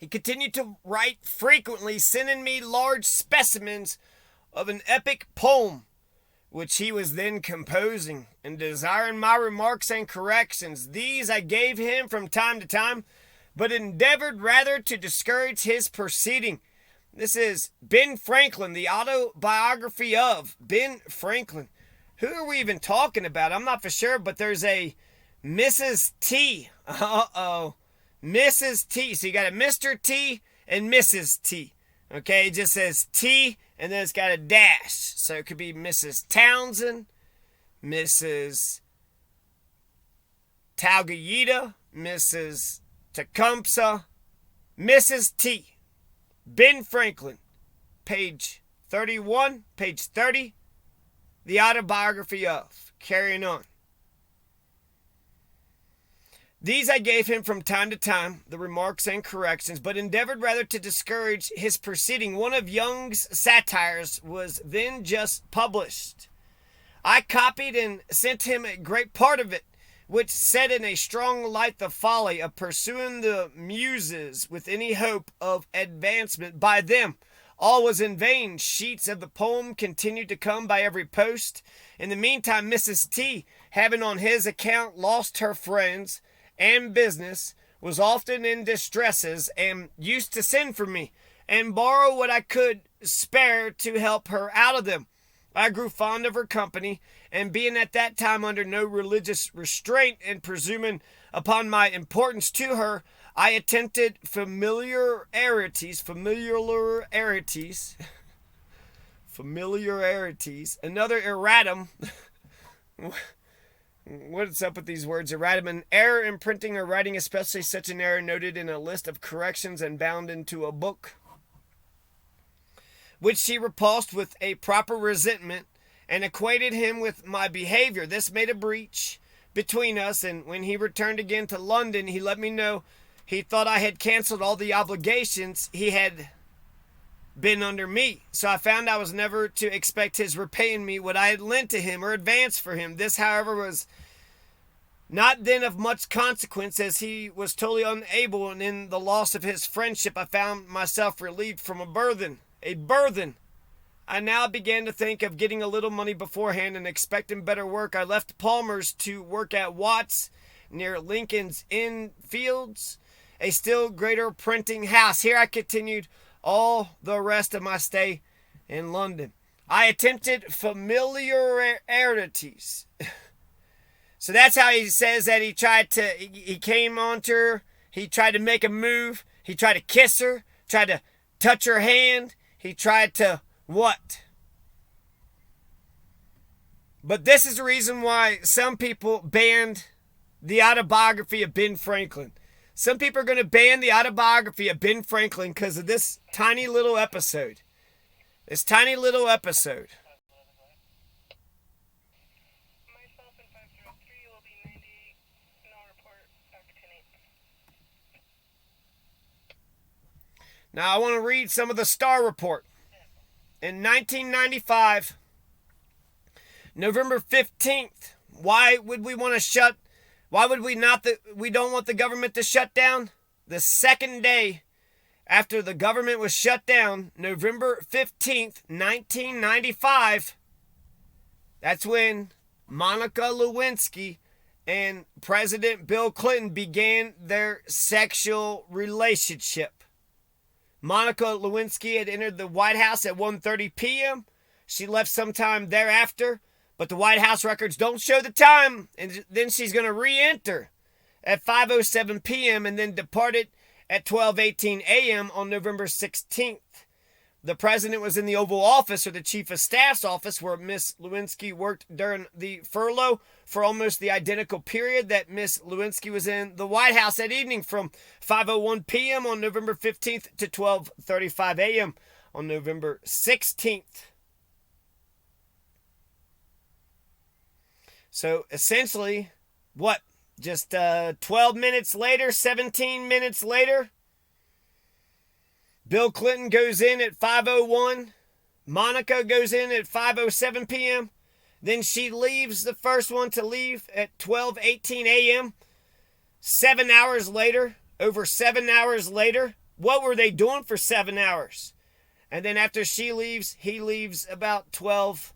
He continued to write frequently, sending me large specimens of an epic poem, which he was then composing, and desiring my remarks and corrections. These I gave him from time to time, but endeavored rather to discourage his proceeding. This is Ben Franklin, the autobiography of Ben Franklin. Who are we even talking about? I'm not for sure, but there's a Mrs. T. Uh-oh. Mrs. T. So you got a Mr. T and Mrs. T. Okay, it just says T and then it's got a dash. So it could be Mrs. Townsend, Mrs. Talgayita, Mrs. Tecumseh, Mrs. T. Ben Franklin, page 31, page 30, the autobiography of. Carrying on. These I gave him from time to time, the remarks and corrections, but endeavored rather to discourage his proceeding. One of Young's satires was then just published. I copied and sent him a great part of it, which set in a strong light the folly of pursuing the muses with any hope of advancement by them. All was in vain. Sheets of the poem continued to come by every post. In the meantime, Mrs. T, having on his account lost her friends and business, was often in distresses, and used to send for me, and borrow what I could spare to help her out of them. I grew fond of her company, and being at that time under no religious restraint, and presuming upon my importance to her, I attempted familiarities, another erratum. What's up with these words? Erratum, an error in printing or writing, especially such an error noted in a list of corrections and bound into a book, which she repulsed with a proper resentment, and acquainted him with my behavior. This made a breach between us, and when he returned again to London, he let me know he thought I had canceled all the obligations he had been under me. So I found I was never to expect his repaying me what I had lent to him or advanced for him. This, however, was not then of much consequence, as he was totally unable, and in the loss of his friendship I found myself relieved from a burthen. I now began to think of getting a little money beforehand, and expecting better work, I left Palmer's to work at Watts, near Lincoln's Inn Fields, a still greater printing house. Here I continued all the rest of my stay in London. I attempted familiarities. So that's how he says that he came onto her, he tried to make a move, he tried to kiss her, tried to touch her hand, he tried to what? But this is the reason why some people banned the autobiography of Ben Franklin. Some people are going to ban the autobiography of Ben Franklin because of this tiny little episode. Myself and 503 will be 98. No report. Back to 10-8. Now I want to read some of the Starr report. In 1995, November 15th, why would we don't want the government to shut down? The second day after the government was shut down, November 15th, 1995, that's when Monica Lewinsky and President Bill Clinton began their sexual relationship. Monica Lewinsky had entered the White House at 1:30 p.m. She left sometime thereafter, but the White House records don't show the time. And then she's going to re-enter at 5:07 p.m. and then departed at 12:18 a.m. on November 16th. The president was in the Oval Office, or the Chief of Staff's office, where Miss Lewinsky worked during the furlough for almost the identical period that Miss Lewinsky was in the White House that evening, from 5:01 p.m. on November 15th to 12:35 a.m. on November 16th. So essentially, just 12 minutes later, 17 minutes later, Bill Clinton goes in at 5:01. Monica goes in at 5:07 p.m. Then she leaves, the first one to leave, at 12:18 a.m. 7 hours later, over 7 hours later, what were they doing for 7 hours? And then after she leaves, he leaves about 12,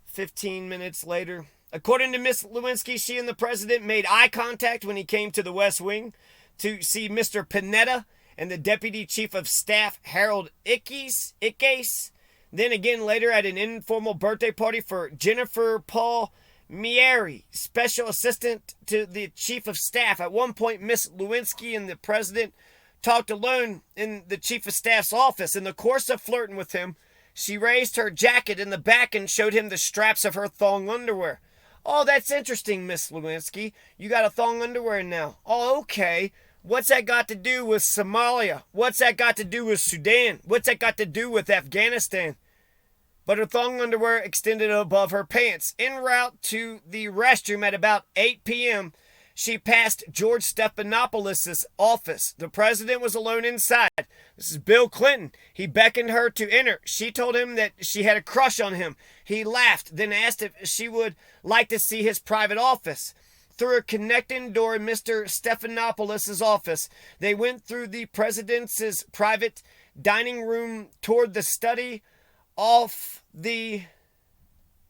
15 minutes later. According to Miss Lewinsky, she and the president made eye contact when he came to the West Wing to see Mr. Panetta and the Deputy Chief of Staff, Harold Ickes. Then again later at an informal birthday party for Jennifer Paul Mieri, Special Assistant to the Chief of Staff. At one point, Miss Lewinsky and the president talked alone in the Chief of Staff's office. In the course of flirting with him, she raised her jacket in the back and showed him the straps of her thong underwear. Oh, that's interesting, Miss Lewinsky. You got a thong underwear now. Oh, okay. What's that got to do with Somalia? What's that got to do with Sudan? What's that got to do with Afghanistan? But her thong underwear extended above her pants. En route to the restroom at about 8 p.m., she passed George Stephanopoulos' office. The president was alone inside. This is Bill Clinton. He beckoned her to enter. She told him that she had a crush on him. He laughed, then asked if she would like to see his private office. Through a connecting door in Mr. Stephanopoulos' office, they went through the president's private dining room toward the study off the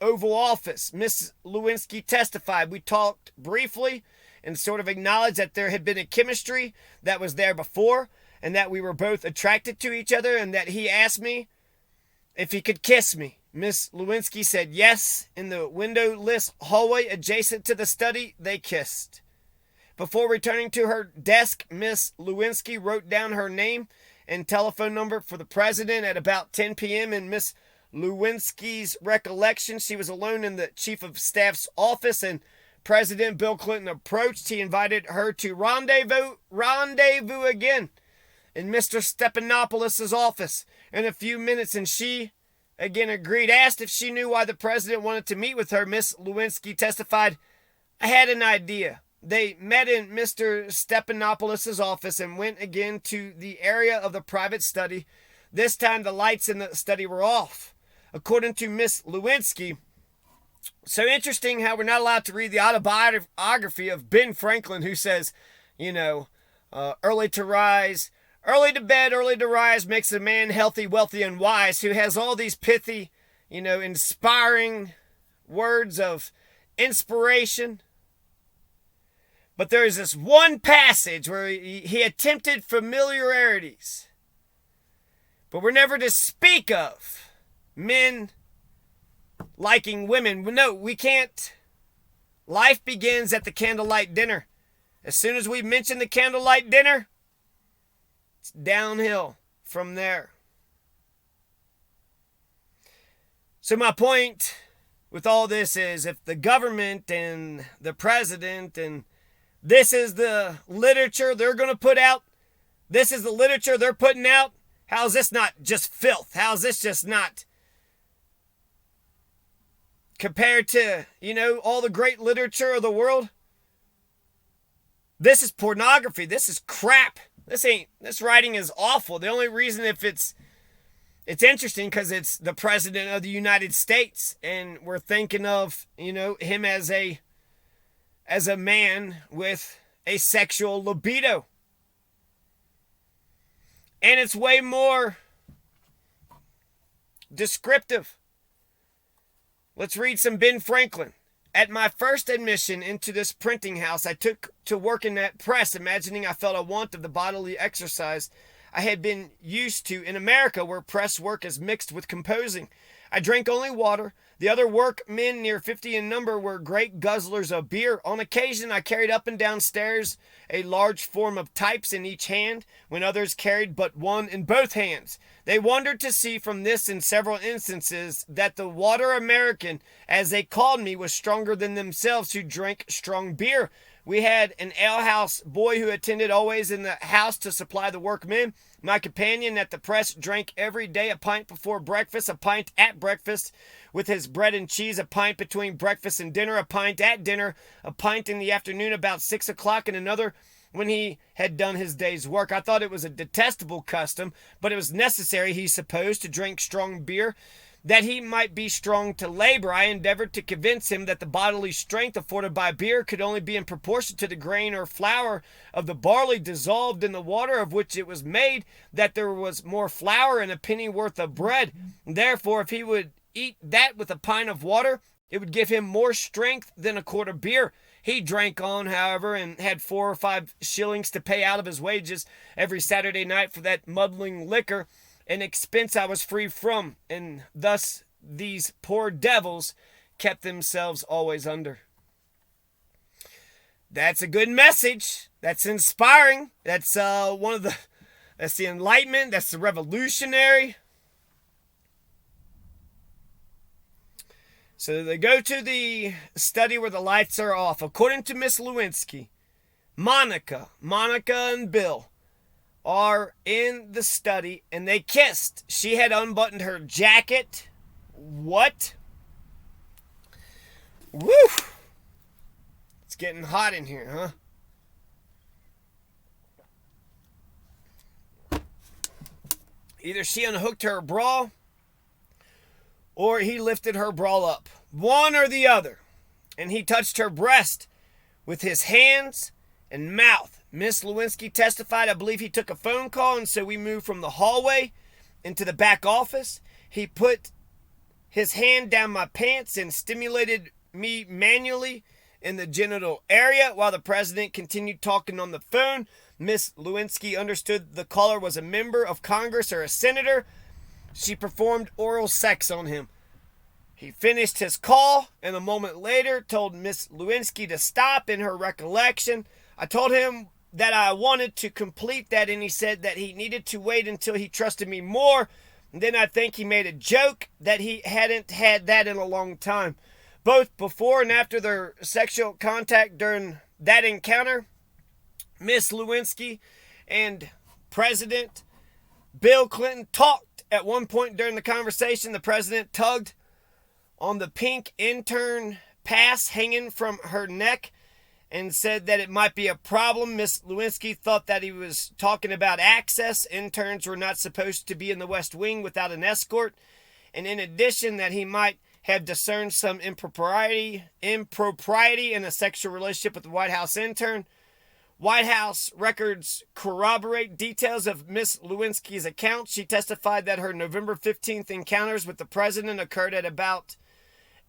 Oval Office. Miss Lewinsky testified. We talked briefly and sort of acknowledged that there had been a chemistry that was there before and that we were both attracted to each other and that he asked me if he could kiss me. Miss Lewinsky said yes. In the windowless hallway adjacent to the study, they kissed. Before returning to her desk, Miss Lewinsky wrote down her name and telephone number for the president at about 10 p.m. In Miss Lewinsky's recollection, she was alone in the Chief of Staff's office and President Bill Clinton approached. He invited her to rendezvous again in Mr. Stephanopoulos' office in a few minutes, and she again agreed. Asked if she knew why the president wanted to meet with her, Miss Lewinsky testified, I had an idea. They met in Mr. Stephanopoulos' office and went again to the area of the private study. This time the lights in the study were off. According to Miss Lewinsky, so interesting how we're not allowed to read the autobiography of Ben Franklin, who says, early to rise, early to bed, early to rise makes a man healthy, wealthy, and wise, who has all these pithy, inspiring words of inspiration. But there is this one passage where he attempted familiarities, but we're never to speak of men liking women. No, we can't. Life begins at the candlelight dinner. As soon as we mention the candlelight dinner, it's downhill from there. So my point with all this is, if the government and the president and this is the literature they're going to put out, this is the literature they're putting out, how is this not just filth? How is this just not compared to, all the great literature of the world? This is pornography. This is crap. This writing is awful. The only reason if it's interesting because it's the president of the United States and we're thinking of, him as a man with a sexual libido. And it's way more descriptive. Let's read some Ben Franklin. At my first admission into this printing house, I took to working at press, imagining I felt a want of the bodily exercise I had been used to in America, where press work is mixed with composing. I drank only water. The other workmen, near 50 in number, were great guzzlers of beer. On occasion, I carried up and down stairs a large form of types in each hand, when others carried but one in both hands. They wondered to see from this in several instances that the water American, as they called me, was stronger than themselves, who drank strong beer. We had an alehouse boy who attended always in the house to supply the workmen. My companion at the press drank every day a pint before breakfast, a pint at breakfast with his bread and cheese, a pint between breakfast and dinner, a pint at dinner, a pint in the afternoon about 6 o'clock, and another when he had done his day's work. I thought it was a detestable custom, but it was necessary, he supposed, to drink strong beer. that he might be strong to labor. I endeavored to convince him that the bodily strength afforded by beer could only be in proportion to the grain or flour of the barley dissolved in the water of which it was made, that there was more flour in a penny worth of bread. Therefore, if he would eat that with a pint of water, it would give him more strength than a quart of beer. He drank on, however, and had 4 or 5 shillings to pay out of his wages every Saturday night for that muddling liquor, an expense I was free from, and thus these poor devils kept themselves always under. That's a good message. That's inspiring. That's that's the Enlightenment. That's the revolutionary. So they go to the study where the lights are off. According to Miss Lewinsky, Monica and Bill are in the study and they kissed. She had unbuttoned her jacket. What? Woo! It's getting hot in here, huh? Either she unhooked her bra or he lifted her bra up. One or the other. And he touched her breast with his hands and mouth. Miss Lewinsky testified, I believe he took a phone call, and so we moved from the hallway into the back office. He put his hand down my pants and stimulated me manually in the genital area while the president continued talking on the phone. Miss Lewinsky understood the caller was a member of Congress or a senator. She performed oral sex on him. He finished his call and a moment later told Miss Lewinsky to stop. In her recollection, I told him that I wanted to complete that, and he said that he needed to wait until he trusted me more. And then I think he made a joke that he hadn't had that in a long time. Both before and after their sexual contact during that encounter, Miss Lewinsky and President Bill Clinton talked. At one point during the conversation, the president tugged on the pink intern pass hanging from her neck and said that it might be a problem. Miss Lewinsky thought that he was talking about access. Interns were not supposed to be in the West Wing without an escort. And in addition, that he might have discerned some impropriety in a sexual relationship with the White House intern. White House records corroborate details of Miss Lewinsky's account. She testified that her November 15th encounters with the president occurred at about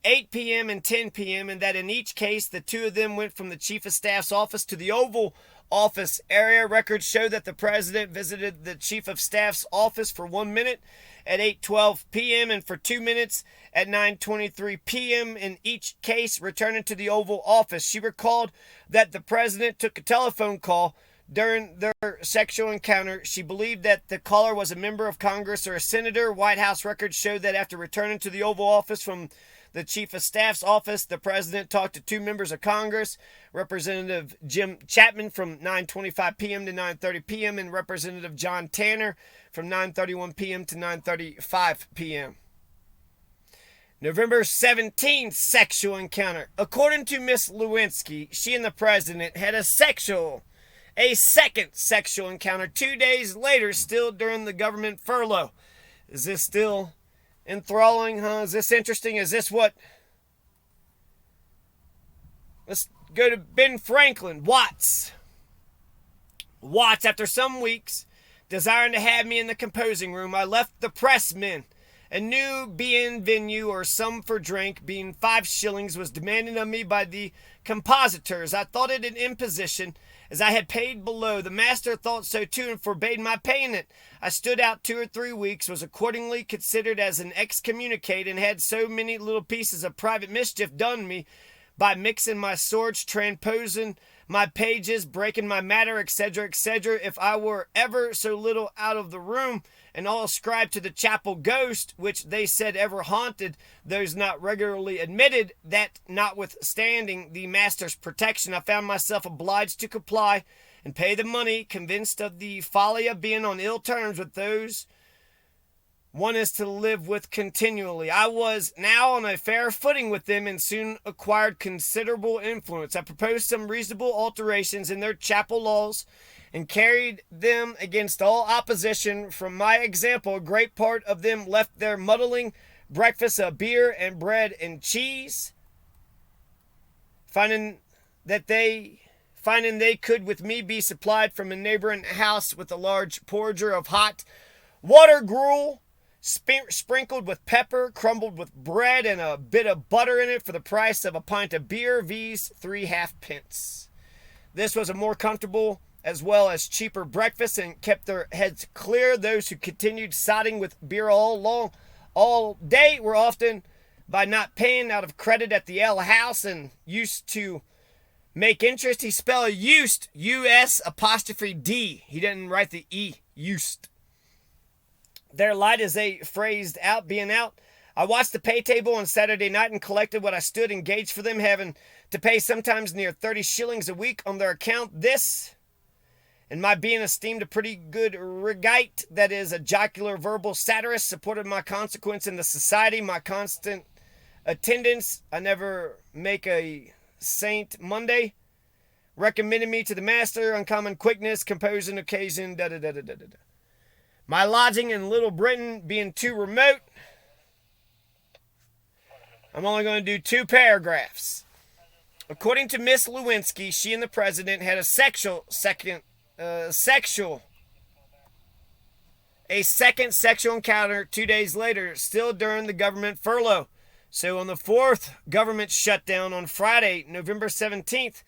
8 p.m. and 10 p.m. and that in each case, the two of them went from the Chief of Staff's office to the Oval Office area. Records show that the president visited the Chief of Staff's office for 1 minute at 8:12 p.m. and for 2 minutes at 9:23 p.m. in each case, returning to the Oval Office. She recalled that the president took a telephone call during their sexual encounter. She believed that the caller was a member of Congress or a senator. White House records showed that after returning to the Oval Office from the Chief of Staff's office, the president talked to 2 members of Congress, Representative Jim Chapman from 9:25 p.m. to 9:30 p.m. and Representative John Tanner from 9:31 p.m. to 9:35 p.m. November 17th sexual encounter. According to Miss Lewinsky, she and the president had a second sexual encounter 2 days later, still during the government furlough. Is this still enthralling, huh? Is this interesting? Is this what? Let's go to Ben Franklin. Watts, after some weeks, desiring to have me in the composing room, I left the pressmen. A new bienvenue or sum for drink, being 5 shillings, was demanded of me by the compositors. I thought it an imposition, as I had paid below. The master thought so too, and forbade my paying it. I stood out 2 or 3 weeks, was accordingly considered as an excommunicate, and had so many little pieces of private mischief done me, by mixing my swords, transposing my pages, breaking my matter, etc., etc., if I were ever so little out of the room, and all ascribed to the chapel ghost, which they said ever haunted those not regularly admitted, that notwithstanding the master's protection, I found myself obliged to comply and pay the money, convinced of the folly of being on ill terms with those one is to live with continually. I was now on a fair footing with them and soon acquired considerable influence. I proposed some reasonable alterations in their chapel laws and carried them against all opposition. From my example, a great part of them left their muddling breakfast of beer and bread and cheese, finding they could with me be supplied from a neighboring house with a large porringer of hot water gruel, sprinkled with pepper, crumbled with bread, and a bit of butter in it for the price of a pint of beer, viz. 3 halfpence. This was a more comfortable as well as cheaper breakfast and kept their heads clear. Those who continued sodding with beer all day were often by not paying out of credit at the ale house and used to make interest. He spelled used, U-S''D. He didn't write the E, used. Their light as they phrased out, being out. I watched the pay table on Saturday night and collected what I stood engaged for them, having to pay sometimes near 30 shillings a week on their account. This, and my being esteemed a pretty good regite, that is, a jocular verbal satirist, supported my consequence in the society, my constant attendance. I never make a Saint Monday. Recommended me to the master, uncommon quickness, composing occasion, da-da-da-da-da-da. My lodging in Little Britain being too remote, I'm only going to do 2 paragraphs. According to Miss Lewinsky, she and the president had a second sexual encounter 2 days later, still during the government furlough. So on the 4th government shutdown on Friday, November 17th,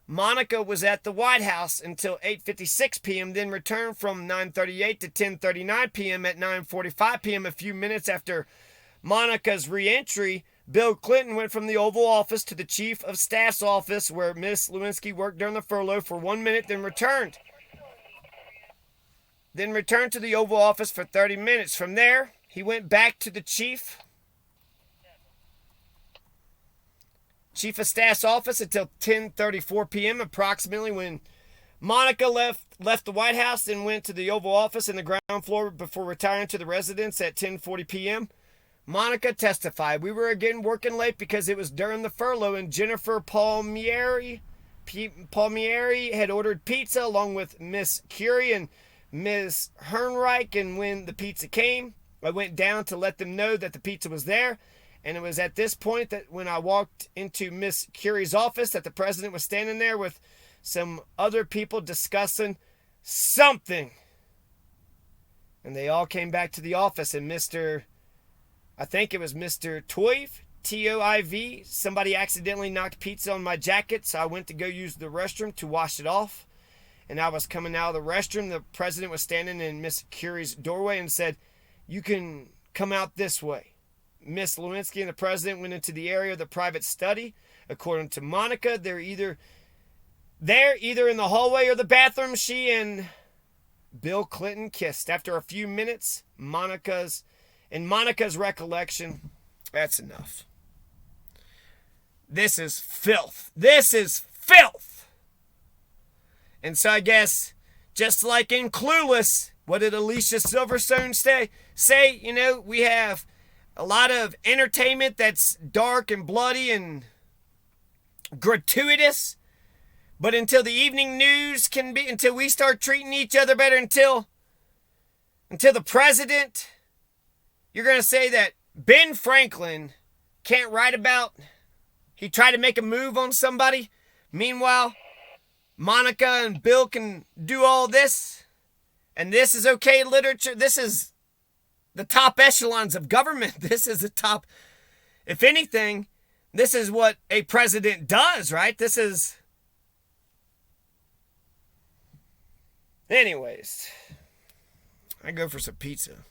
Monica was at the White House until 8:56 p.m., then returned from 9:38 to 10:39 p.m. At 9:45 p.m., a few minutes after Monica's re-entry, Bill Clinton went from the Oval Office to the Chief of Staff's office, where Miss Lewinsky worked during the furlough, for 1 minute, then returned to the Oval Office for 30 minutes. From there, he went back to the Chief of Staff's office until 10:34 p.m. approximately, when Monica left the White House and went to the Oval Office in the ground floor before retiring to the residence at 10:40 p.m. Monica testified, "We were again working late because it was during the furlough, and Jennifer Palmieri had ordered pizza along with Miss Curie and Miss Hernreich, and when the pizza came, I went down to let them know that the pizza was there. And it was at this point that when I walked into Miss Curie's office that the president was standing there with some other people discussing something. And they all came back to the office, and I think it was Mr. Toiv, T-O-I-V, somebody accidentally knocked pizza on my jacket, so I went to go use the restroom to wash it off. And I was coming out of the restroom. The president was standing in Miss Curie's doorway and said, 'You can come out this way.' Miss Lewinsky and the president went into the area of the private study. According to Monica, they're either in the hallway or the bathroom. She and Bill Clinton kissed. After a few minutes, Monica's recollection, that's enough. This is filth. This is filth. And so I guess, just like in Clueless, what did Alicia Silverstone say? You know, we have a lot of entertainment that's dark and bloody and gratuitous. But until the evening news until we start treating each other better, until the president, you're going to say that Ben Franklin can't write about, he tried to make a move on somebody. Meanwhile, Monica and Bill can do all this. And this is okay literature. This is the top echelons of government. This is the top, if anything, this is what a president does, right? Anyways, I go for some pizza.